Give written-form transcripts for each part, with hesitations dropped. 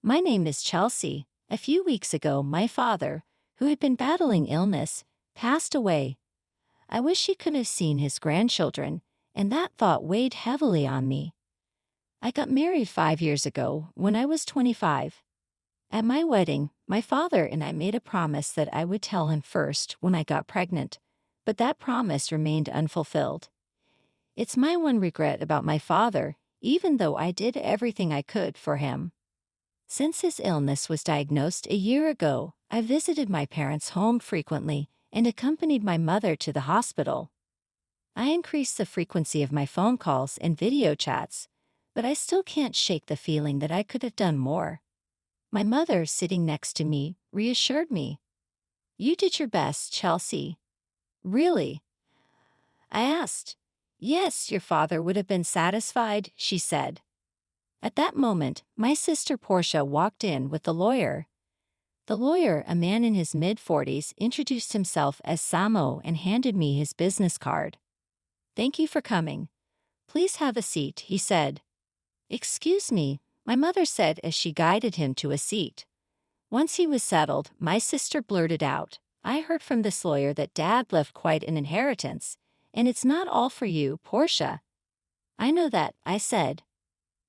My name is Chelsea. A few weeks ago, my father, who had been battling illness, passed away. I wish he could have seen his grandchildren, and that thought weighed heavily on me. I got married 5 years ago when I was 25. At my wedding, my father and I made a promise that I would tell him first when I got pregnant, but that promise remained unfulfilled. It's my one regret about my father, even though I did everything I could for him. Since his illness was diagnosed a year ago, I visited my parents' home frequently and accompanied my mother to the hospital. I increased the frequency of my phone calls and video chats, but I still can't shake the feeling that I could have done more. My mother, sitting next to me, reassured me. "You did your best, Chelsea." "Really?" I asked. "Yes, your father would have been satisfied," she said. At that moment, my sister Portia walked in with the lawyer. The lawyer, a man in his mid-40s, introduced himself as Samo and handed me his business card. "Thank you for coming. Please have a seat," he said. "Excuse me," my mother said as she guided him to a seat. Once he was settled, my sister blurted out, "I heard from this lawyer that Dad left quite an inheritance, and it's not all for you, Portia." "I know that," I said.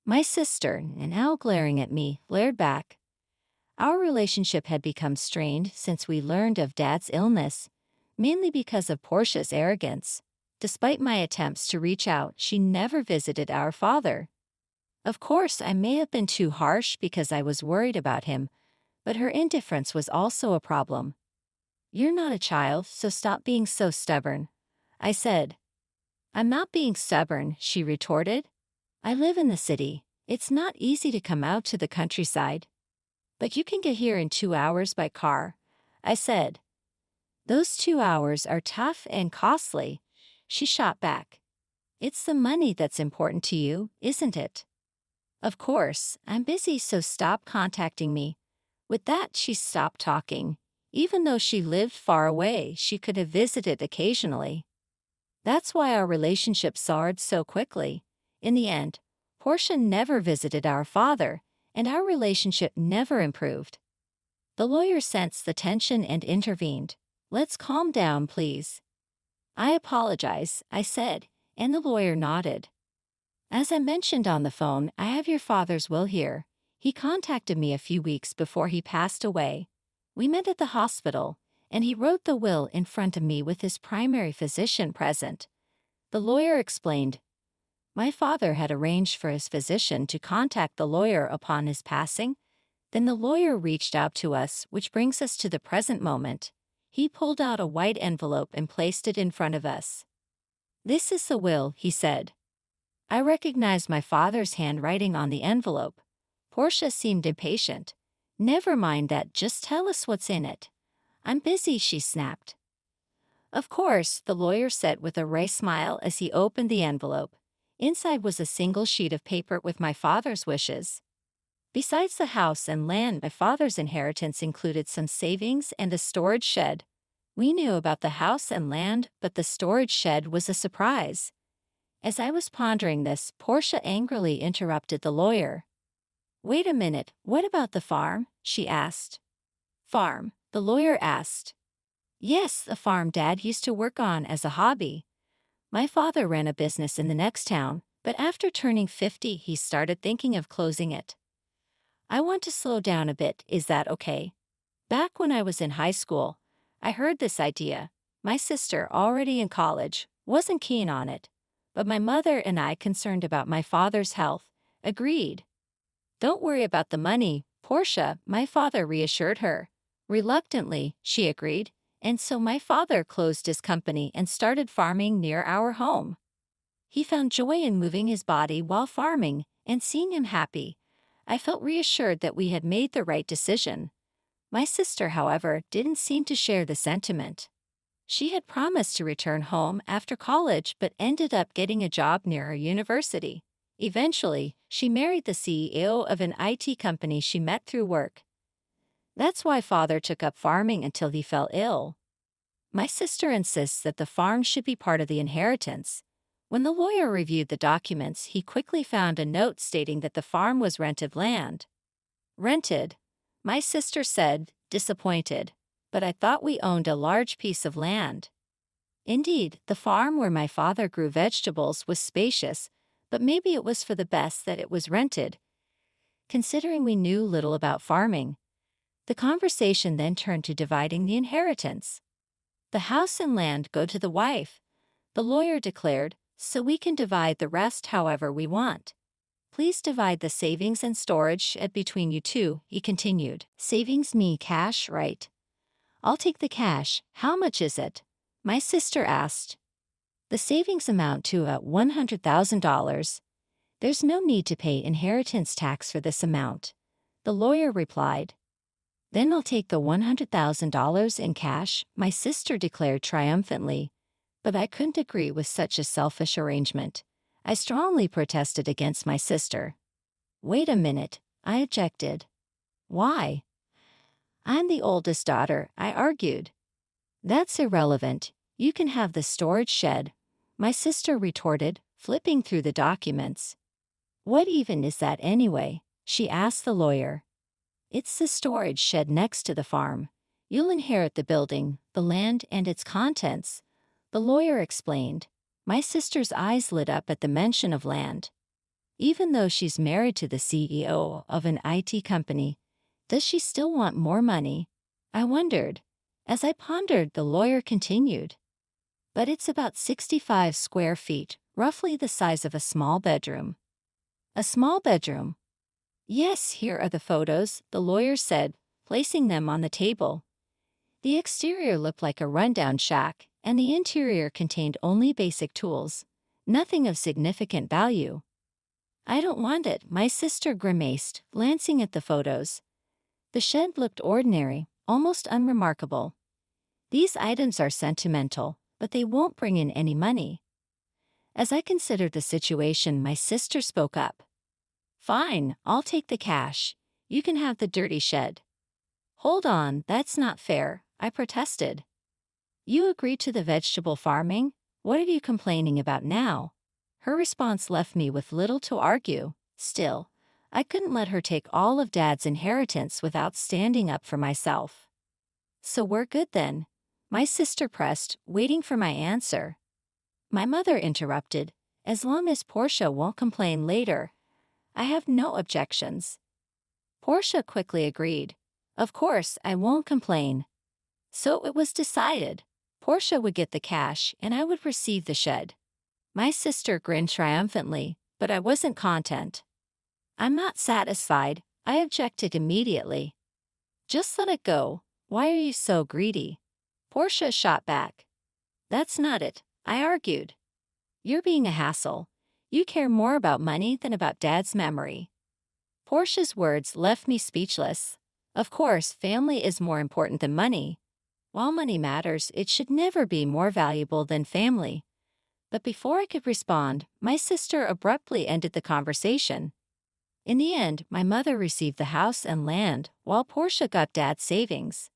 My sister, now glaring at me, glared back. Our relationship had become strained since we learned of Dad's illness, mainly because of Portia's arrogance. Despite my attempts to reach out, she never visited our father. Of course, I may have been too harsh because I was worried about him, but her indifference was also a problem. "You're not a child, so stop being so stubborn," I said. "I'm not being stubborn," she retorted. "I live in the city. It's not easy to come out to the countryside." "But you can get here in 2 hours by car," I said. "Those 2 hours are tough and costly," she shot back. "It's the money that's important to you, isn't it?" "Of course, I'm busy, so stop contacting me." With that, she stopped talking. Even though she lived far away, she could have visited occasionally. That's why our relationship soured so quickly. In the end, Portia never visited our father, and our relationship never improved. The lawyer sensed the tension and intervened. "Let's calm down, please." "I apologize," I said, and the lawyer nodded. "As I mentioned on the phone, I have your father's will here. He contacted me a few weeks before he passed away. We met at the hospital, and he wrote the will in front of me with his primary physician present." The lawyer explained. My father had arranged for his physician to contact the lawyer upon his passing. Then the lawyer reached out to us, which brings us to the present moment. He pulled out a white envelope and placed it in front of us. "This is the will," he said. I recognized my father's handwriting on the envelope. Portia seemed impatient. "Never mind that, just tell us what's in it." "I'm busy," she snapped. "Of course," the lawyer said with a wry smile as he opened the envelope. Inside was a single sheet of paper with my father's wishes. Besides the house and land, my father's inheritance included some savings and a storage shed. We knew about the house and land, but the storage shed was a surprise. As I was pondering this, Portia angrily interrupted the lawyer. "Wait a minute, what about the farm?" she asked. "Farm?" the lawyer asked. "Yes, the farm Dad used to work on as a hobby. My father ran a business in the next town, but after turning 50, he started thinking of closing it." "I want to slow down a bit, is that okay?" "Back when I was in high school, I heard this idea. My sister, already in college, wasn't keen on it, but my mother and I, concerned about my father's health, agreed." "Don't worry about the money, Portia," my father reassured her. Reluctantly, she agreed, and so my father closed his company and started farming near our home. He found joy in moving his body while farming, and seeing him happy, I felt reassured that we had made the right decision. My sister, however, didn't seem to share the sentiment. She had promised to return home after college but ended up getting a job near her university. Eventually, she married the CEO of an IT company she met through work. That's why father took up farming until he fell ill. My sister insists that the farm should be part of the inheritance. When the lawyer reviewed the documents, he quickly found a note stating that the farm was rented land. Rented, my sister said, disappointed. But I thought we owned a large piece of land. Indeed, the farm where my father grew vegetables was spacious, but maybe it was for the best that it was rented. Considering we knew little about farming, the conversation then turned to dividing the inheritance. The house and land go to the wife, the lawyer declared, so we can divide the rest however we want. Please divide the savings and storage between you two, he continued. Savings me cash, right? I'll take the cash. How much is it? My sister asked. The savings amount to $100,000. There's no need to pay inheritance tax for this amount, the lawyer replied. Then I'll take the $100,000 in cash, my sister declared triumphantly. But I couldn't agree with such a selfish arrangement. I strongly protested against my sister. Wait a minute, I objected. Why? I'm the oldest daughter, I argued. That's irrelevant. You can have the storage shed, my sister retorted, flipping through the documents. What even is that anyway? She asked the lawyer. It's the storage shed next to the farm. You'll inherit the building, the land, and its contents, the lawyer explained. My sister's eyes lit up at the mention of land. Even though she's married to the CEO of an IT company, does she still want more money? I wondered. As I pondered, the lawyer continued. But it's about 65 square feet, roughly the size of a small bedroom. A small bedroom? Yes, here are the photos, the lawyer said, placing them on the table. The exterior looked like a rundown shack, and the interior contained only basic tools, nothing of significant value. I don't want it, my sister grimaced, glancing at the photos. The shed looked ordinary, almost unremarkable. These items are sentimental, but they won't bring in any money. As I considered the situation, my sister spoke up. Fine, I'll take the cash. You can have the dirty shed. Hold on, that's not fair, I protested. You agreed to the vegetable farming? What are you complaining about now? Her response left me with little to argue. Still, I couldn't let her take all of Dad's inheritance without standing up for myself. So we're good then? My sister pressed, waiting for my answer. My mother interrupted. As long as Portia won't complain later, I have no objections. Portia quickly agreed. Of course, I won't complain. So it was decided. Portia would get the cash and I would receive the shed. My sister grinned triumphantly, but I wasn't content. I'm not satisfied, I objected immediately. Just let it go. Why are you so greedy? Portia shot back. That's not it, I argued. You're being a hassle. You care more about money than about Dad's memory. Portia's words left me speechless. Of course, family is more important than money. While money matters, it should never be more valuable than family. But before I could respond, my sister abruptly ended the conversation. In the end, my mother received the house and land, while Portia got Dad's savings.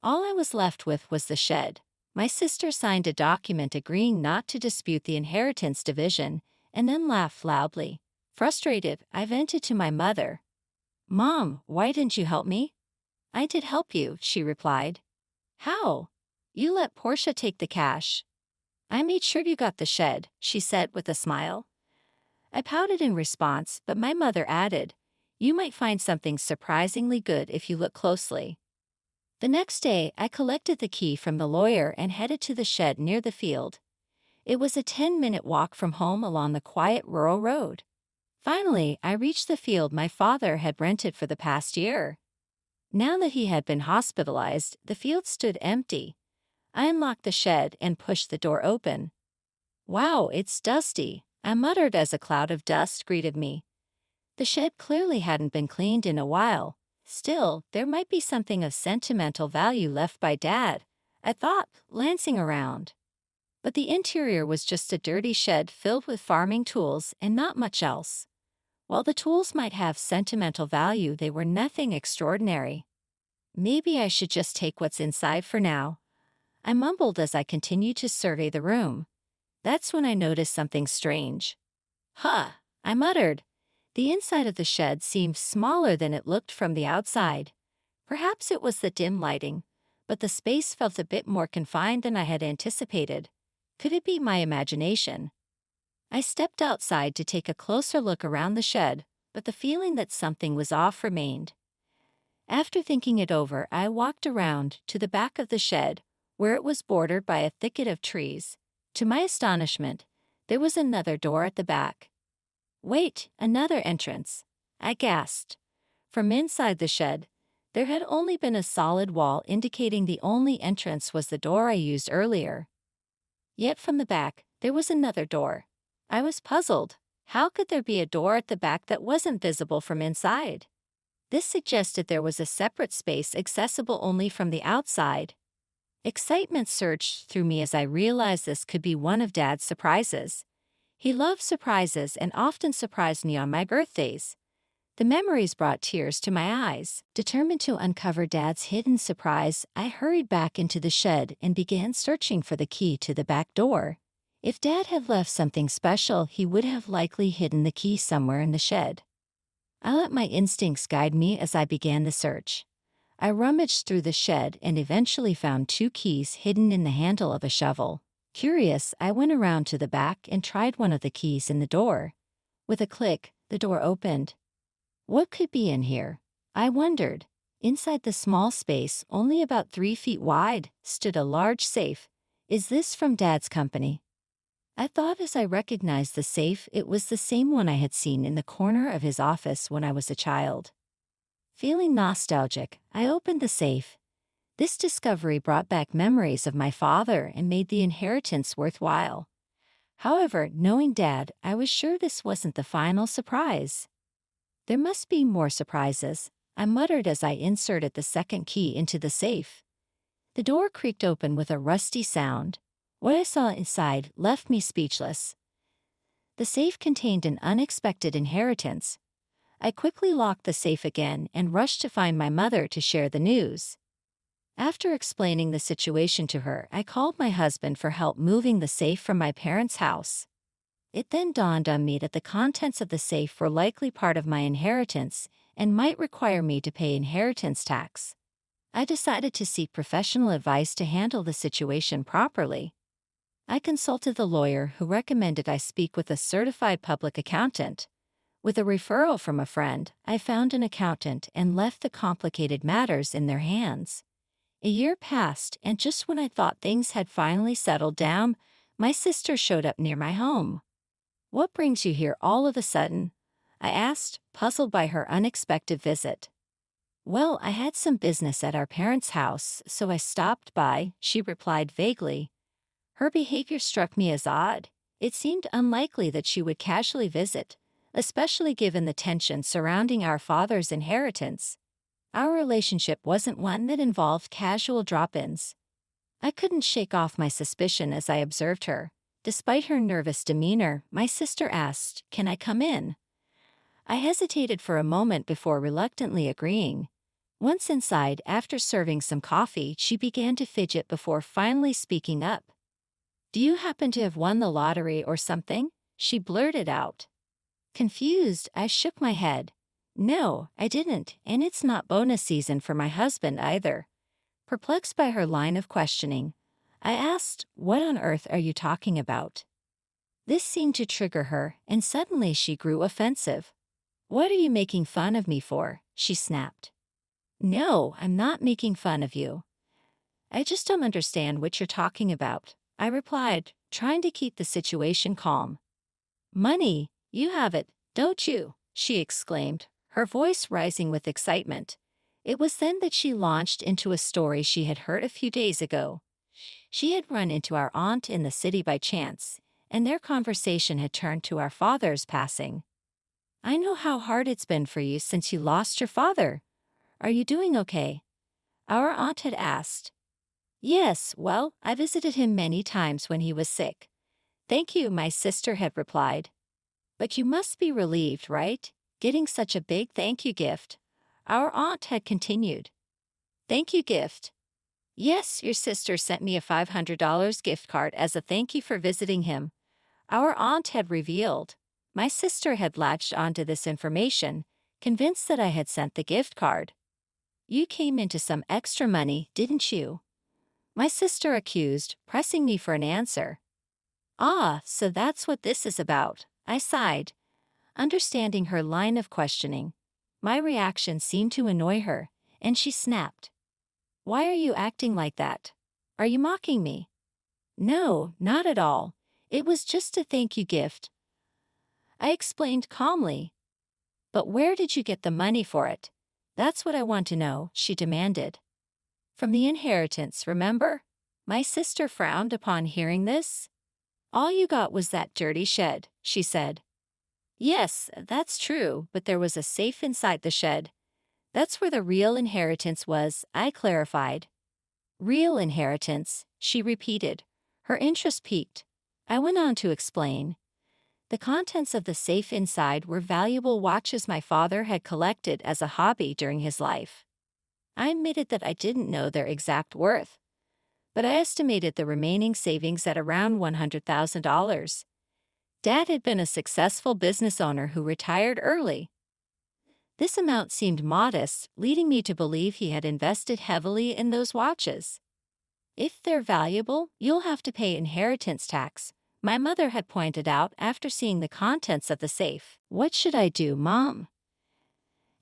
All I was left with was the shed. My sister signed a document agreeing not to dispute the inheritance division, and then laughed loudly. Frustrated, I vented to my mother. Mom, why didn't you help me? I did help you, she replied. How? You let Portia take the cash. I made sure you got the shed, she said with a smile. I pouted in response, but my mother added, you might find something surprisingly good if you look closely. The next day, I collected the key from the lawyer and headed to the shed near the field. It was a 10-minute walk from home along the quiet rural road. Finally, I reached the field my father had rented for the past year. Now that he had been hospitalized, the field stood empty. I unlocked the shed and pushed the door open. Wow, it's dusty, I muttered as a cloud of dust greeted me. The shed clearly hadn't been cleaned in a while. Still, there might be something of sentimental value left by Dad, I thought, glancing around. But the interior was just a dirty shed filled with farming tools and not much else. While the tools might have sentimental value, they were nothing extraordinary. Maybe I should just take what's inside for now, I mumbled as I continued to survey the room. That's when I noticed something strange. Huh, I muttered. The inside of the shed seemed smaller than it looked from the outside. Perhaps it was the dim lighting, but the space felt a bit more confined than I had anticipated. Could it be my imagination? I stepped outside to take a closer look around the shed, but the feeling that something was off remained. After thinking it over, I walked around to the back of the shed, where it was bordered by a thicket of trees. To my astonishment, there was another door at the back. Wait, another entrance, I gasped. From inside the shed, there had only been a solid wall indicating the only entrance was the door I used earlier. Yet from the back, there was another door. I was puzzled. How could there be a door at the back that wasn't visible from inside? This suggested there was a separate space accessible only from the outside. Excitement surged through me as I realized this could be one of Dad's surprises. He loved surprises and often surprised me on my birthdays. The memories brought tears to my eyes. Determined to uncover Dad's hidden surprise, I hurried back into the shed and began searching for the key to the back door. If Dad had left something special, he would have likely hidden the key somewhere in the shed. I let my instincts guide me as I began the search. I rummaged through the shed and eventually found 2 keys hidden in the handle of a shovel. Curious, I went around to the back and tried one of the keys in the door. With a click, the door opened. What could be in here? I wondered. Inside the small space, only about 3 feet wide, stood a large safe. Is this from Dad's company? I thought as I recognized the safe it was the same one I had seen in the corner of his office when I was a child. Feeling nostalgic, I opened the safe. This discovery brought back memories of my father and made the inheritance worthwhile. However, knowing Dad, I was sure this wasn't the final surprise. There must be more surprises, I muttered as I inserted the second key into the safe. The door creaked open with a rusty sound. What I saw inside left me speechless. The safe contained an unexpected inheritance. I quickly locked the safe again and rushed to find my mother to share the news. After explaining the situation to her, I called my husband for help moving the safe from my parents' house. It then dawned on me that the contents of the safe were likely part of my inheritance and might require me to pay inheritance tax. I decided to seek professional advice to handle the situation properly. I consulted the lawyer who recommended I speak with a certified public accountant. With a referral from a friend, I found an accountant and left the complicated matters in their hands. A year passed, and just when I thought things had finally settled down, my sister showed up near my home. "What brings you here all of a sudden?" I asked, puzzled by her unexpected visit. "Well, I had some business at our parents' house, so I stopped by," she replied vaguely. Her behavior struck me as odd. It seemed unlikely that she would casually visit, especially given the tension surrounding our father's inheritance. Our relationship wasn't one that involved casual drop-ins. I couldn't shake off my suspicion as I observed her. Despite her nervous demeanor, my sister asked, "Can I come in?" I hesitated for a moment before reluctantly agreeing. Once inside, after serving some coffee, she began to fidget before finally speaking up. "Do you happen to have won the lottery or something?" she blurted out. Confused, I shook my head. "No, I didn't, and it's not bonus season for my husband either." Perplexed by her line of questioning, I asked, "What on earth are you talking about?" This seemed to trigger her, and suddenly she grew offensive. "What are you making fun of me for?" she snapped. "No, I'm not making fun of you. I just don't understand what you're talking about," I replied, trying to keep the situation calm. "Money, you have it, don't you?" she exclaimed, her voice rising with excitement. It was then that she launched into a story she had heard a few days ago. She had run into our aunt in the city by chance, and their conversation had turned to our father's passing. "I know how hard it's been for you since you lost your father. Are you doing okay?" our aunt had asked. "Yes, well, I visited him many times when he was sick. Thank you," my sister had replied. "But you must be relieved, right? Getting such a big thank you gift," our aunt had continued. "Thank you gift?" "Yes, your sister sent me a $500 gift card as a thank you for visiting him," our aunt had revealed. My sister had latched onto this information, convinced that I had sent the gift card. "You came into some extra money, didn't you?" my sister accused, pressing me for an answer. "Ah, so that's what this is about," I sighed, understanding her line of questioning. My reaction seemed to annoy her, and she snapped. "Why are you acting like that? Are you mocking me?" "No, not at all. It was just a thank you gift," I explained calmly. "But where did you get the money for it? That's what I want to know," she demanded. "From the inheritance, remember?" My sister frowned upon hearing this. "All you got was that dirty shed," she said. "Yes, that's true, but there was a safe inside the shed. That's where the real inheritance was," I clarified. "Real inheritance," she repeated. Her interest piqued. I went on to explain. The contents of the safe inside were valuable watches my father had collected as a hobby during his life. I admitted that I didn't know their exact worth, but I estimated the remaining savings at around $100,000. Dad had been a successful business owner who retired early. This amount seemed modest, leading me to believe he had invested heavily in those watches. "If they're valuable, you'll have to pay inheritance tax," my mother had pointed out after seeing the contents of the safe. "What should I do, Mom?"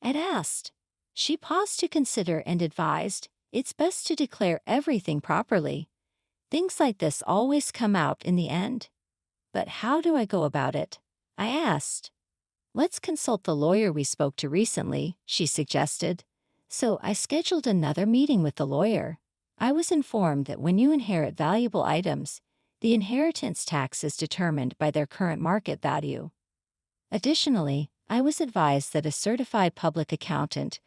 I'd asked. She paused to consider and advised, "It's best to declare everything properly. Things like this always come out in the end." "But how do I go about it?" I asked. "Let's consult the lawyer we spoke to recently," she suggested. So I scheduled another meeting with the lawyer. I was informed that when you inherit valuable items, the inheritance tax is determined by their current market value. Additionally, I was advised that a certified public accountant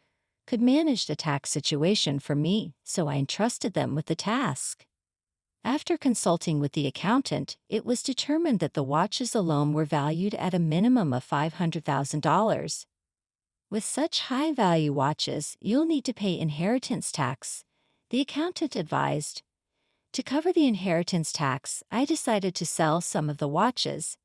could manage the tax situation for me, so I entrusted them with the task. After consulting with the accountant, it was determined that the watches alone were valued at a minimum of $500,000. With such high-value watches, you'll need to pay inheritance tax, the accountant advised. To cover the inheritance tax, I decided to sell some of the watches.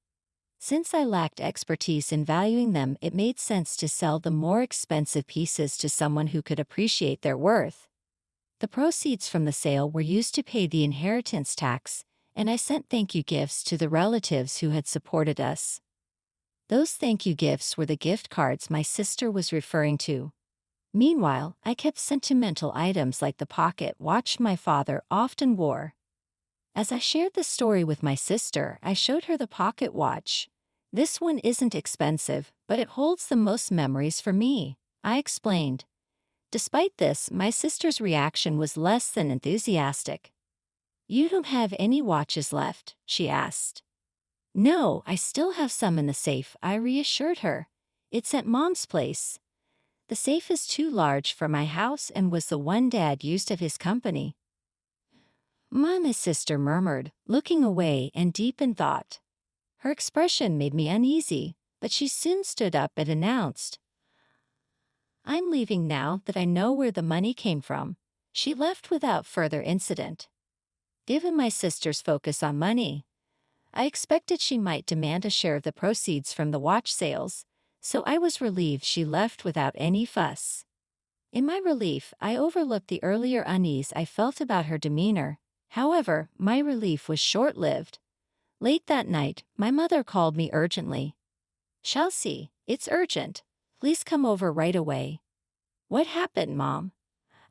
Since I lacked expertise in valuing them, it made sense to sell the more expensive pieces to someone who could appreciate their worth. The proceeds from the sale were used to pay the inheritance tax, and I sent thank you gifts to the relatives who had supported us. Those thank you gifts were the gift cards my sister was referring to. Meanwhile, I kept sentimental items like the pocket watch my father often wore. As I shared the story with my sister, I showed her the pocket watch. "This one isn't expensive, but it holds the most memories for me," I explained. Despite this, my sister's reaction was less than enthusiastic. "You don't have any watches left?" she asked. "No, I still have some in the safe," I reassured her. "It's at Mom's place. The safe is too large for my house and was the one Dad used of his company." My sister murmured, looking away and deep in thought. Her expression made me uneasy, but she soon stood up and announced, "I'm leaving now that I know where the money came from." She left without further incident. Given my sister's focus on money, I expected she might demand a share of the proceeds from the watch sales, so I was relieved she left without any fuss. In my relief, I overlooked the earlier unease I felt about her demeanor. However, my relief was short-lived. Late that night, my mother called me urgently. "Chelsea, it's urgent. Please come over right away." "What happened, Mom?"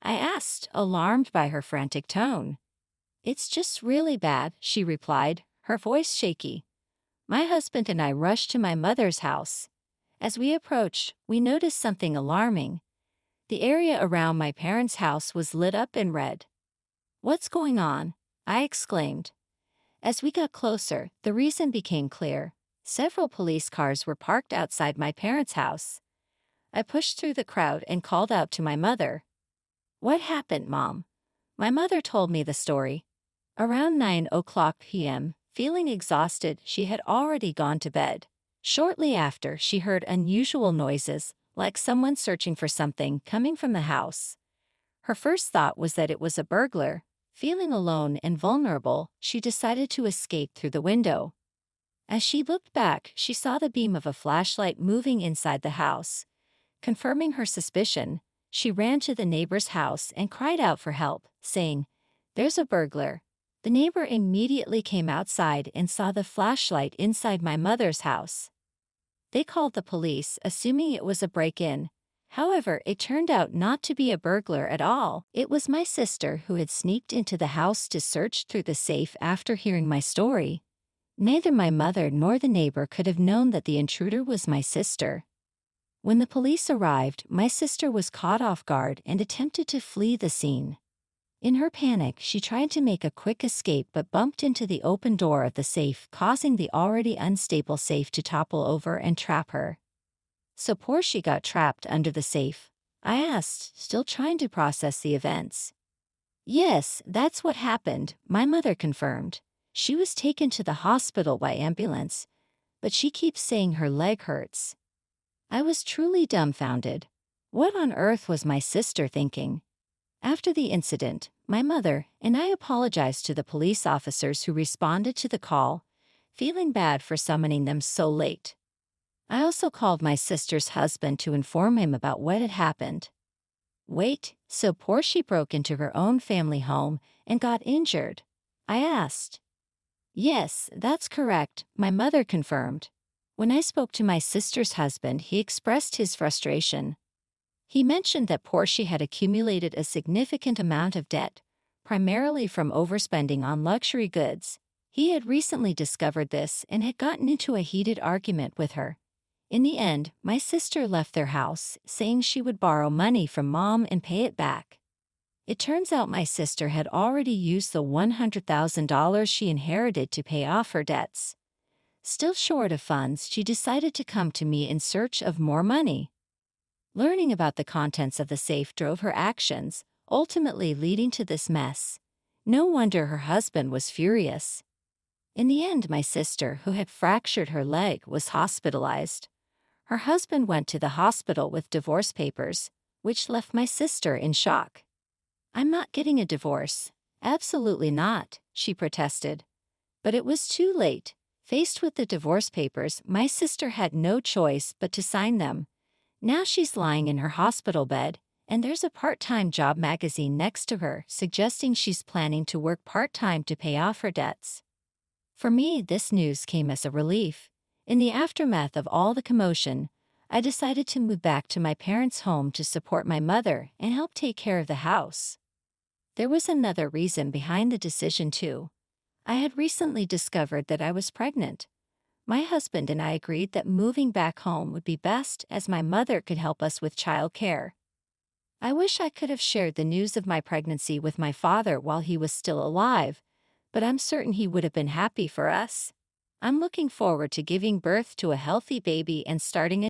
I asked, alarmed by her frantic tone. "It's just really bad," she replied, her voice shaky. My husband and I rushed to my mother's house. As we approached, we noticed something alarming. The area around my parents' house was lit up in red. "What's going on?" I exclaimed. As we got closer, the reason became clear. Several police cars were parked outside my parents' house. I pushed through the crowd and called out to my mother. "What happened, Mom?" My mother told me the story. Around 9:00 p.m., feeling exhausted, she had already gone to bed. Shortly after, she heard unusual noises, like someone searching for something, coming from the house. Her first thought was that it was a burglar. Feeling alone and vulnerable, she decided to escape through the window. As she looked back, she saw the beam of a flashlight moving inside the house. Confirming her suspicion, she ran to the neighbor's house and cried out for help, saying, "There's a burglar." The neighbor immediately came outside and saw the flashlight inside my mother's house. They called the police, assuming it was a break-in. However, it turned out not to be a burglar at all. It was my sister who had sneaked into the house to search through the safe after hearing my story. Neither my mother nor the neighbor could have known that the intruder was my sister. When the police arrived, my sister was caught off guard and attempted to flee the scene. In her panic, she tried to make a quick escape but bumped into the open door of the safe, causing the already unstable safe to topple over and trap her. "So Portia got trapped under the safe?" I asked, still trying to process the events. "Yes, that's what happened," my mother confirmed. "She was taken to the hospital by ambulance, but she keeps saying her leg hurts." I was truly dumbfounded. What on earth was my sister thinking? After the incident, my mother and I apologized to the police officers who responded to the call, feeling bad for summoning them so late. I also called my sister's husband to inform him about what had happened. "Wait, so Portia broke into her own family home and got injured?" I asked. "Yes, that's correct," my mother confirmed. When I spoke to my sister's husband, he expressed his frustration. He mentioned that Portia had accumulated a significant amount of debt, primarily from overspending on luxury goods. He had recently discovered this and had gotten into a heated argument with her. In the end, my sister left their house, saying she would borrow money from Mom and pay it back. It turns out my sister had already used the $100,000 she inherited to pay off her debts. Still short of funds, she decided to come to me in search of more money. Learning about the contents of the safe drove her actions, ultimately leading to this mess. No wonder her husband was furious. In the end, my sister, who had fractured her leg, was hospitalized. Her husband went to the hospital with divorce papers, which left my sister in shock. "I'm not getting a divorce." "Absolutely not," she protested. But it was too late. Faced with the divorce papers, my sister had no choice but to sign them. Now she's lying in her hospital bed, and there's a part-time job magazine next to her suggesting she's planning to work part-time to pay off her debts. For me, this news came as a relief. In the aftermath of all the commotion, I decided to move back to my parents' home to support my mother and help take care of the house. There was another reason behind the decision too. I had recently discovered that I was pregnant. My husband and I agreed that moving back home would be best as my mother could help us with child care. I wish I could have shared the news of my pregnancy with my father while he was still alive, but I'm certain he would have been happy for us. I'm looking forward to giving birth to a healthy baby and starting a